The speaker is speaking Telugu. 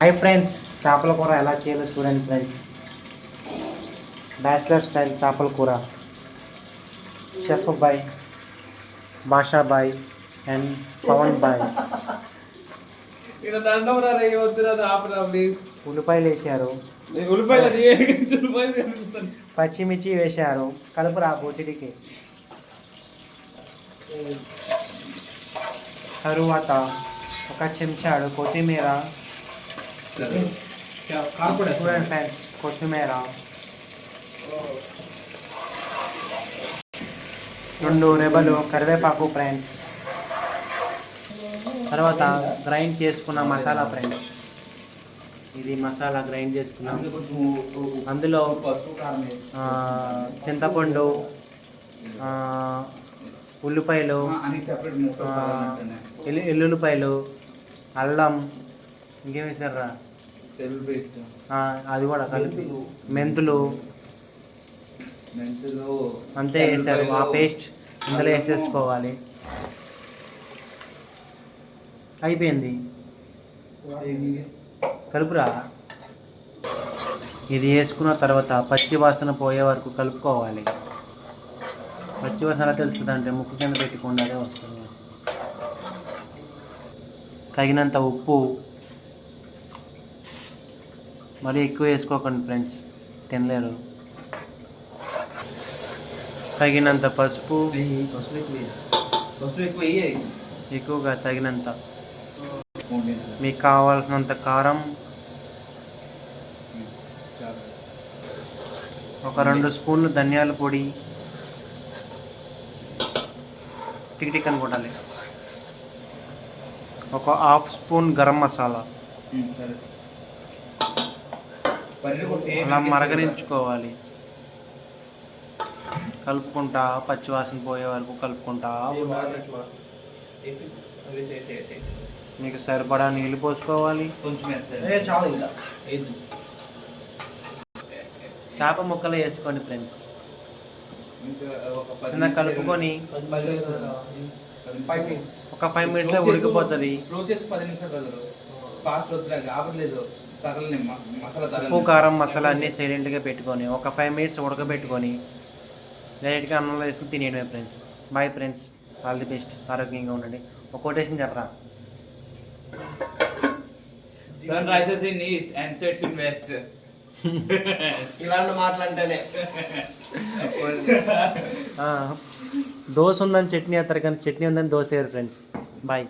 హాయ్ ఫ్రెండ్స్, చేపల కూర ఎలా చేయాలో చూడండి ఫ్రెండ్స్. బ్యాచిలర్ స్టైల్ చేపల కూర. షెఫ్ బాయ్, బాషా బాయ్ అండ్ పవన్ బాయ్ ఉల్లిపాయలు వేసారు, పచ్చిమిర్చి వేశారు. కలుపురా బోచిడికి. తరువాత ఒక చెంచాడు కొత్తిమీర, చూడండి ఫ్రెండ్స్, కొత్తిమీర, 2 రెబ్బలు కరివేపాకు ఫ్రెండ్స్. తర్వాత గ్రైండ్ చేసుకున్న మసాలా ఫ్రెండ్స్. ఇది మసాలా గ్రైండ్ చేసుకున్నాం. అందులో చింతపండు, ఉల్లిపాయలు, ఎల్లుల్లిపాయలు, అల్లం, ఇంకేం వేసారా, అది కూడా కలిపి, మెంతులు అంతే వేసారు. ఆ పేస్ట్ ఇందులో వేసేసుకోవాలి. అయిపోయింది, కలుపురా. ఇది వేసుకున్న తర్వాత పచ్చి వాసన పోయే వరకు కలుపుకోవాలి. పచ్చి వాసన తెలుస్తుంది అంటే ముక్కు కింద పెట్టుకుండా అదే వస్తుంది. తగినంత ఉప్పు, మరీ ఎక్కువ వేసుకోకండి ఫ్రెండ్స్, తినలేరు. తగినంత పసుపు, ఎక్కువగా తగినంత. మీకు కావాల్సినంత కారం, ఒక 2 స్పూన్లు ధనియాల పొడి, టిక్ టిక్ అని కొట్టాలి. ఒక 1/2 స్పూన్ గరం మసాలా. అలా మరగనించుకోవాలి. కలుపుకుంటా పచ్చివాసన పోయే వరకు కలుపుకుంటా. మీకు సరిపడా నీళ్ళు పోసుకోవాలి. చేప ముక్కలు వేసుకోండి ఫ్రెండ్స్. చిన్న కలుపుకొని ఒక 5 మినిట్స్లో ఉడికిపోతుంది. ఉప్పు, కారం, మసాలా అన్నీ సైలెంట్గా పెట్టుకొని ఒక 5 మినిట్స్ ఉడకబెట్టుకొని డైరెక్ట్గా అన్నంలో వేసుకుని తినేయడమే friends. Boy friends, all the best. ఆరోగ్యంగా ఉండండి. ఒక కొటేషన్ చెప్పరా. Sun rises in east and sets in west. ఇలాంటి మాటలంటేనే దోశ ఉందని చట్నీ వేస్తారు, కానీ చట్నీ ఉందని దోశ వేయరు ఫ్రెండ్స్. బాయ్.